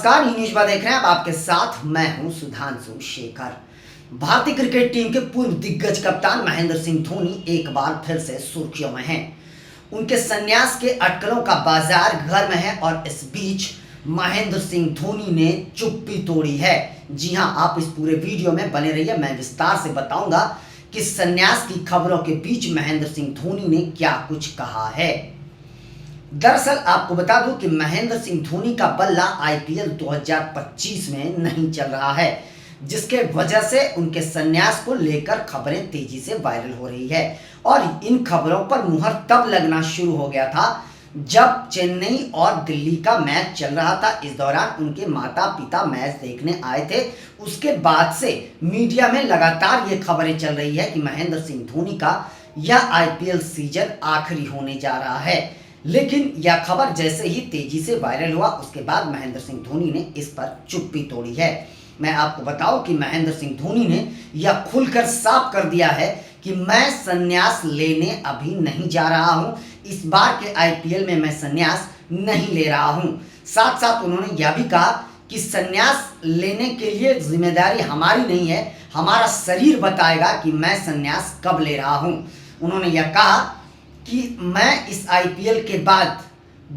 नमस्कार, ई न्यूज देख रहे हैं आप। आपके साथ मैं हूं सुधांशु शेखर। भारतीय क्रिकेट टीम के पूर्व दिग्गज कप्तान महेंद्र सिंह धोनी एक बार फिर से सुर्खियों में हैं। उनके संन्यास के अटकलों का बाजार घर में है और इस बीच महेंद्र सिंह धोनी ने चुप्पी तोड़ी है। जी हां, आप इस पूरे वीडियो में बने रहिए। मैं विस्तार से बताऊंगा कि संन्यास की खबरों के बीच महेंद्र सिंह धोनी ने क्या कुछ कहा है। दरअसल आपको बता दूं कि महेंद्र सिंह धोनी का बल्ला आईपीएल 2025 में नहीं चल रहा है, जिसके वजह से उनके संन्यास को लेकर खबरें तेजी से वायरल हो रही है। और इन खबरों पर मुहर तब लगना शुरू हो गया था जब चेन्नई और दिल्ली का मैच चल रहा था। इस दौरान उनके माता पिता मैच देखने आए थे। उसके बाद से मीडिया में लगातार ये खबरें चल रही है कि महेंद्र सिंह धोनी का यह आईपीएल सीजन आखिरी होने जा रहा है। लेकिन यह खबर जैसे ही तेजी से वायरल हुआ, उसके बाद महेंद्र सिंह धोनी ने इस पर चुप्पी तोड़ी है। मैं आपको बताऊं कि महेंद्र सिंह धोनी ने यह खुलकर साफ कर दिया है कि मैं संन्यास लेने अभी नहीं जा रहा हूं। इस बार के आईपीएल में मैं संन्यास नहीं ले रहा हूं। साथ साथ उन्होंने यह भी कहा कि संन्यास लेने के लिए जिम्मेदारी हमारी नहीं है, हमारा शरीर बताएगा कि मैं संन्यास कब ले रहा हूं। उन्होंने यह कहा कि मैं इस आईपीएल के बाद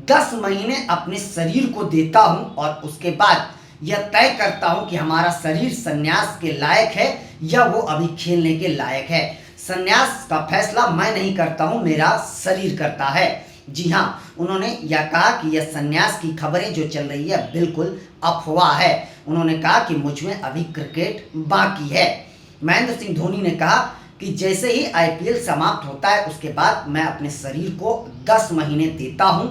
10 महीने अपने शरीर को देता हूं और उसके बाद यह तय करता हूं कि हमारा शरीर संन्यास के लायक है या वो अभी खेलने के लायक है। संन्यास का फैसला मैं नहीं करता हूं, मेरा शरीर करता है। जी हां, उन्होंने यह कहा कि यह संन्यास की खबरें जो चल रही है बिल्कुल अफवाह है। उन्होंने कहा कि मुझ में अभी क्रिकेट बाकी है। महेंद्र सिंह धोनी ने कहा कि जैसे ही आईपीएल समाप्त होता है उसके बाद मैं अपने शरीर को 10 महीने देता हूं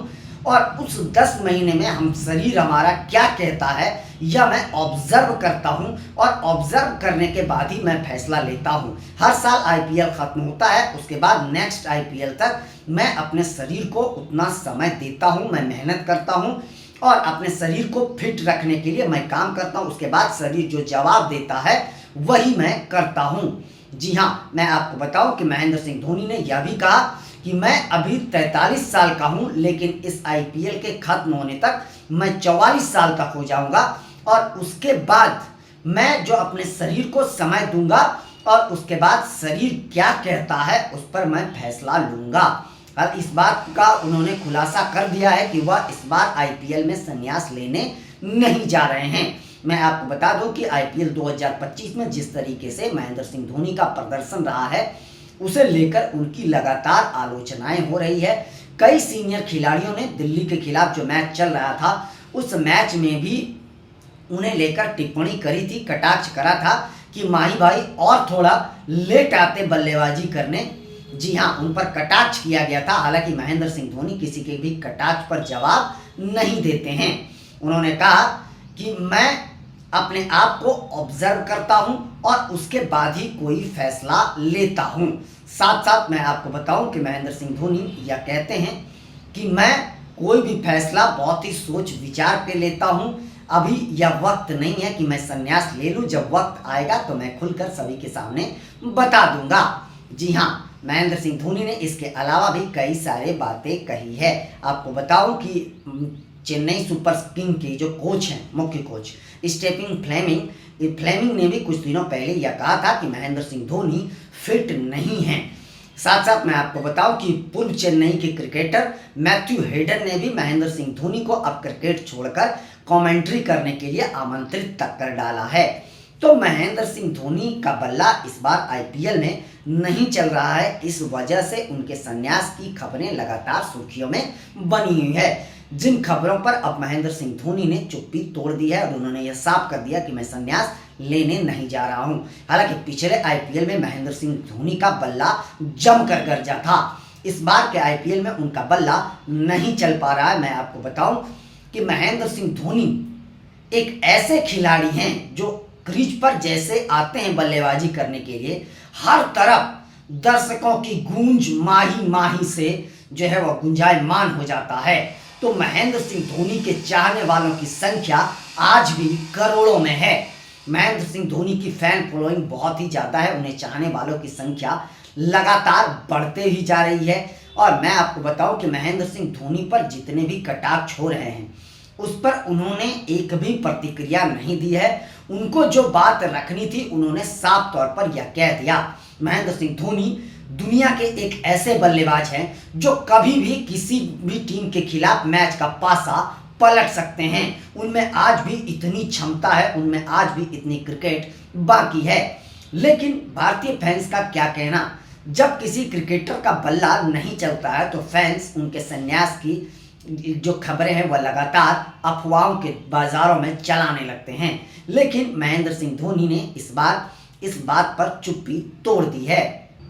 और उस 10 महीने में हम शरीर हमारा क्या कहता है यह मैं ऑब्जर्व करता हूं और ऑब्जर्व करने के बाद ही मैं फैसला लेता हूं। हर साल आईपीएल खत्म होता है, उसके बाद नेक्स्ट आईपीएल तक मैं अपने शरीर को उतना समय देता हूं, मैं मेहनत करता हूं और अपने शरीर को फिट रखने के लिए मैं काम करता हूं। उसके बाद शरीर जो जवाब देता है वही मैं करता हूं। जी हाँ, मैं आपको बताऊं कि महेंद्र सिंह धोनी ने यह भी कहा कि मैं अभी 43 साल का हूं, लेकिन इस आईपीएल के खत्म होने तक मैं 44 साल तक हो जाऊंगा और उसके बाद मैं जो अपने शरीर को समय दूंगा और उसके बाद शरीर क्या कहता है उस पर मैं फैसला लूंगा। और इस बात का उन्होंने खुलासा कर दिया है कि वह इस बार आईपीएल में संन्यास लेने नहीं जा रहे हैं। मैं आपको बता दूं कि आईपीएल 2025 में जिस तरीके से महेंद्र सिंह धोनी का प्रदर्शन रहा है उसे लेकर उनकी लगातार आलोचनाएं हो रही है। कई सीनियर खिलाड़ियों ने दिल्ली के खिलाफ जो मैच चल रहा था उस मैच में भी उन्हें लेकर टिप्पणी करी थी, कटाक्ष करा था कि माही भाई और थोड़ा लेट आते बल्लेबाजी करने। जी हाँ, उन पर कटाक्ष किया गया था। हालांकि महेंद्र सिंह धोनी किसी के भी कटाक्ष पर जवाब नहीं देते हैं। उन्होंने कहा कि मैं अपने आप को ऑब्जर्व करता हूं और उसके बाद ही कोई फैसला लेता हूं। साथ साथ मैं आपको बताऊं कि महेंद्र सिंह धोनी यह कहते हैं कि मैं कोई भी फैसला बहुत ही सोच विचार के लेता हूं। अभी यह वक्त नहीं है कि मैं संन्यास ले लूं, जब वक्त आएगा तो मैं खुलकर सभी के सामने बता दूंगा। जी हाँ, महेंद्र सिंह धोनी ने इसके अलावा भी कई सारे बातें कही है। आपको बताऊं कि चेन्नई सुपर किंग के जो कोच हैं, मुख्य कोच स्टीफन फ्लेमिंग ने भी कुछ दिनों पहले यह कहा था कि महेंद्र सिंह धोनी फिट नहीं हैं। साथ साथ मैं आपको बताऊं कि पूर्व चेन्नई के क्रिकेटर मैथ्यू हेडन ने भी महेंद्र सिंह धोनी को अब क्रिकेट छोड़कर कमेंट्री करने के लिए आमंत्रित तक कर डाला है। तो महेंद्र सिंह धोनी का बल्ला इस बार आईपीएल में नहीं चल रहा है। इस वजह से उनके संन्यास की खबरें लगातार सुर्खियों में बनी हुई है, जिन खबरों पर अब महेंद्र सिंह धोनी ने चुप्पी तोड़ दी है और उन्होंने यह साफ कर दिया कि मैं संन्यास लेने नहीं जा रहा हूं। हालांकि पिछले आईपीएल में महेंद्र सिंह धोनी का बल्ला जमकर गरजा था। इस बार के आईपीएल में उनका बल्ला नहीं चल पा रहा है। मैं आपको बताऊं कि महेंद्र सिंह धोनी एक ऐसे खिलाड़ी हैं जो क्रीज पर जैसे आते हैं बल्लेबाजी करने के लिए, हर तरफ दर्शकों की गूंज माही माही से जो है वह गुंजायमान हो जाता है। तो महेंद्र सिंह धोनी के चाहने वालों की संख्या आज भी करोड़ों में है। महेंद्र सिंह धोनी की फैन फॉलोइंग बहुत ही ज़्यादा है, उन्हें चाहने वालों की संख्या लगातार बढ़ते ही जा रही है। और मैं आपको बताऊं कि महेंद्र सिंह धोनी पर जितने भी कटाक्ष हो रहे हैं उस पर उन्होंने एक भी प्रतिक्रिया नहीं दी है। उनको जो बात रखनी थी उन्होंने साफ तौर पर यह कह दिया। महेंद्र सिंह धोनी दुनिया के एक ऐसे बल्लेबाज हैं जो कभी भी किसी भी टीम के खिलाफ मैच का पासा पलट सकते हैं। उनमें आज भी इतनी क्षमता है, उनमें आज भी इतनी क्रिकेट बाकी है। लेकिन भारतीय फैंस का क्या कहना, जब किसी क्रिकेटर का बल्ला नहीं चलता है तो फैंस उनके संन्यास की जो खबरें हैं वह लगातार अफवाहों के बाजारों में चलाने लगते हैं। लेकिन महेंद्र सिंह धोनी ने इस बार इस बात पर चुप्पी तोड़ दी है।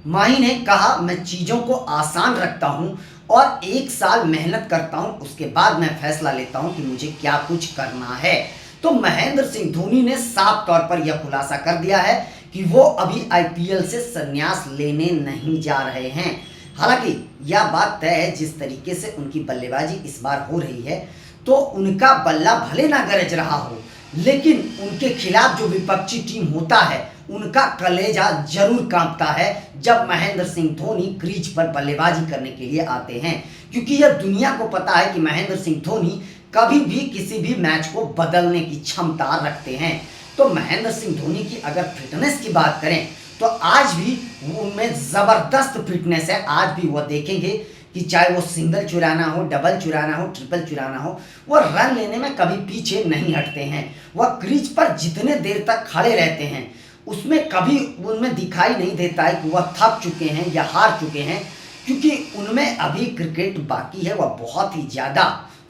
माही ने कहा, मैं चीज़ों को आसान रखता हूं और 1 साल मेहनत करता हूं, उसके बाद मैं फैसला लेता हूं कि मुझे क्या कुछ करना है। तो महेंद्र सिंह धोनी ने साफ तौर पर यह खुलासा कर दिया है कि वो अभी आईपीएल से संन्यास लेने नहीं जा रहे हैं। हालांकि यह बात तय है, जिस तरीके से उनकी बल्लेबाजी इस बार हो रही है तो उनका बल्ला भले ना गरज रहा हो, लेकिन उनके खिलाफ जो विपक्षी टीम होता है उनका कलेजा जरूर कांपता है जब महेंद्र सिंह धोनी क्रीज पर बल्लेबाजी करने के लिए आते हैं, क्योंकि यह दुनिया को पता है कि महेंद्र सिंह धोनी कभी भी किसी भी मैच को बदलने की क्षमता रखते हैं। तो महेंद्र सिंह धोनी की अगर फिटनेस की बात करें तो आज भी उनमें ज़बरदस्त फिटनेस है। आज भी वह देखेंगे कि चाहे वो सिंगल चुराना हो, डबल चुराना हो, ट्रिपल चुराना हो, वह रन लेने में कभी पीछे नहीं हटते हैं। वह क्रीज पर जितने देर तक खड़े रहते हैं उसमें कभी उनमें दिखाई नहीं देता है कि वह थक चुके हैं या हार चुके हैं, क्योंकि उनमें अभी क्रिकेट बाकी है। वह बहुत ही ज़्यादा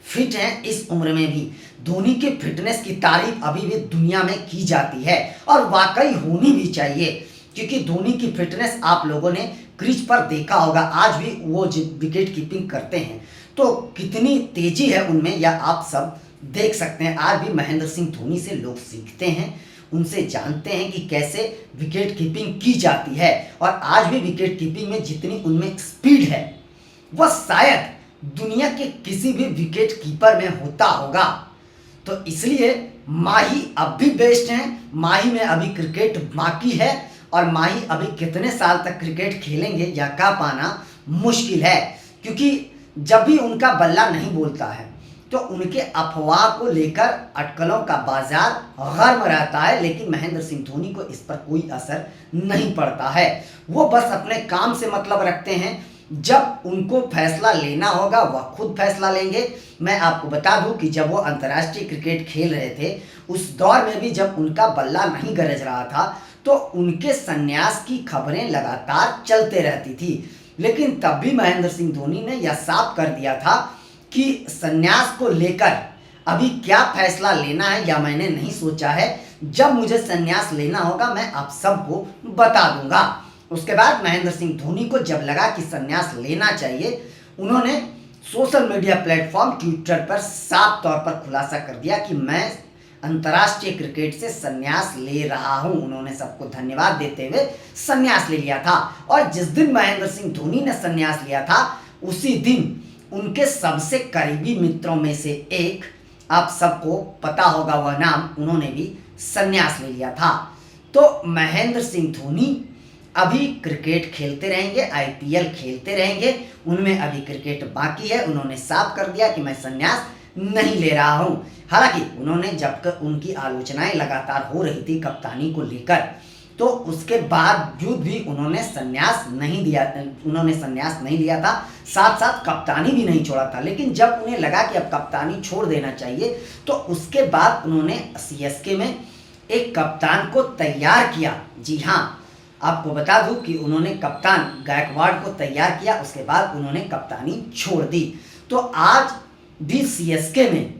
फिट हैं इस उम्र में भी। धोनी के फिटनेस की तारीफ अभी भी दुनिया में की जाती है और वाकई होनी भी चाहिए, क्योंकि धोनी की फिटनेस आप लोगों ने क्रीज पर देखा होगा। आज भी वो विकेट कीपिंग करते हैं तो कितनी तेजी है उनमें, यह आप सब देख सकते हैं। आज भी महेंद्र सिंह धोनी से लोग सीखते हैं, उनसे जानते हैं कि कैसे विकेट कीपिंग की जाती है। और आज भी विकेट कीपिंग में जितनी उनमें स्पीड है वह शायद दुनिया के किसी भी विकेट कीपर में होता होगा। तो इसलिए माही अब भी बेस्ट हैं। माही में अभी क्रिकेट बाकी है और माही अभी कितने साल तक क्रिकेट खेलेंगे यह कह पाना मुश्किल है, क्योंकि जब भी उनका बल्ला नहीं बोलता है तो उनके अफवाह को लेकर अटकलों का बाजार गर्म रहता है, लेकिन महेंद्र सिंह धोनी को इस पर कोई असर नहीं पड़ता है। वो बस अपने काम से मतलब रखते हैं। जब उनको फैसला लेना होगा वह खुद फैसला लेंगे। मैं आपको बता दूं कि जब वो अंतर्राष्ट्रीय क्रिकेट खेल रहे थे उस दौर में भी जब उनका बल्ला नहीं गरज रहा था तो उनके संन्यास की खबरें लगातार चलते रहती थी, लेकिन तब भी महेंद्र सिंह धोनी ने यह साफ कर दिया था कि संन्यास को लेकर अभी क्या फैसला लेना है या मैंने नहीं सोचा है। जब मुझे संन्यास लेना होगा मैं आप सबको बता दूंगा। उसके बाद महेंद्र सिंह धोनी को जब लगा कि संन्यास लेना चाहिए, उन्होंने सोशल मीडिया प्लेटफॉर्म ट्विटर पर साफ तौर पर खुलासा कर दिया कि मैं अंतर्राष्ट्रीय क्रिकेट से संन्यास ले रहा हूं। उन्होंने सबको धन्यवाद देते हुए संन्यास ले लिया था। और जिस दिन महेंद्र सिंह धोनी ने संन्यास लिया था उसी दिन उनके सबसे करीबी मित्रों में से एक, आप सबको पता होगा वह नाम, उन्होंने भी संन्यास ले लिया था। तो महेंद्र सिंह धोनी अभी क्रिकेट खेलते रहेंगे, आईपीएल खेलते रहेंगे, उनमें अभी क्रिकेट बाकी है। उन्होंने साफ कर दिया कि मैं संन्यास नहीं ले रहा हूं। हालांकि उन्होंने जब उनकी आलोचनाएं लगातार हो रही थी कप्तानी को लेकर, तो उसके बावजूद भी उन्होंने संन्यास नहीं लिया था, साथ साथ कप्तानी भी नहीं छोड़ा था। लेकिन जब उन्हें लगा कि अब कप्तानी छोड़ देना चाहिए तो उसके बाद उन्होंने सीएसके में एक कप्तान को तैयार किया। जी हाँ, आपको बता दूं कि उन्होंने कप्तान गायकवाड़ को तैयार किया, उसके बाद उन्होंने कप्तानी छोड़ दी। तो आज भी सीएसके में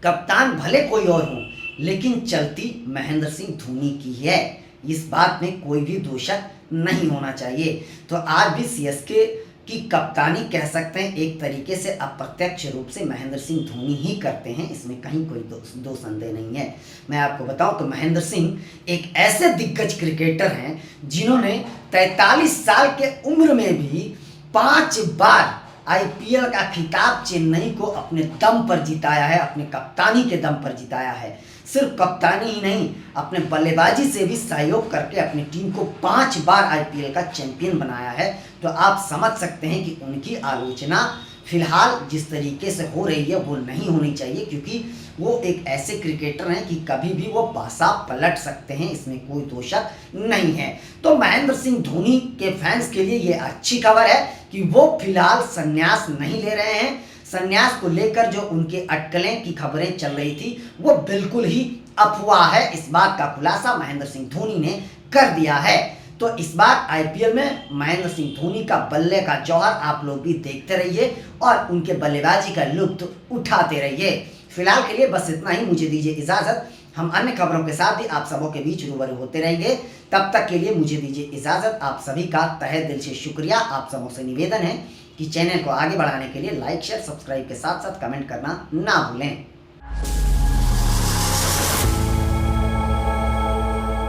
कप्तान भले कोई और हो, लेकिन चलती महेंद्र सिंह धोनी की है, इस बात में कोई भी दोषक नहीं होना चाहिए। तो आज भी सीएसके की कप्तानी कह सकते हैं एक तरीके से अप्रत्यक्ष रूप से महेंद्र सिंह धोनी ही करते हैं, इसमें कहीं कोई दो संदेह नहीं है। मैं आपको बताऊं तो महेंद्र सिंह एक ऐसे दिग्गज क्रिकेटर हैं जिन्होंने 43 साल के उम्र में भी 5 बार आईपीएल का खिताब चेन्नई को अपने दम पर जिताया है, अपने कप्तानी के दम पर जिताया है। सिर्फ कप्तानी ही नहीं, अपने बल्लेबाजी से भी सहयोग करके अपनी टीम को 5 बार आईपीएल का चैंपियन बनाया है। तो आप समझ सकते हैं कि उनकी आलोचना फिलहाल जिस तरीके से हो रही है वो नहीं होनी चाहिए, क्योंकि वो एक ऐसे क्रिकेटर हैं कि कभी भी वो पासा पलट सकते हैं, इसमें कोई दो शक नहीं है। तो महेंद्र सिंह धोनी के फैंस के लिए ये अच्छी खबर है कि वो फिलहाल संन्यास नहीं ले रहे हैं। संन्यास को लेकर जो उनके अटकलें की खबरें चल रही थी वो बिल्कुल ही अफवाह है। इस बात का खुलासा महेंद्र सिंह धोनी ने कर दिया है। तो इस बार आईपीएल में महेंद्र सिंह धोनी का बल्ले का जौहर आप लोग भी देखते रहिए और उनके बल्लेबाजी का लुत्फ उठाते रहिए। फिलहाल के लिए बस इतना ही, मुझे दीजिए इजाजत। हम अन्य खबरों के साथ भी आप सबों के बीच रूबरू होते रहेंगे। तब तक के लिए मुझे दीजिए इजाजत। आप सभी का तहे दिल से शुक्रिया। आप सबों से निवेदन है कि चैनल को आगे बढ़ाने के लिए लाइक शेयर सब्सक्राइब के साथ साथ कमेंट करना ना भूलें।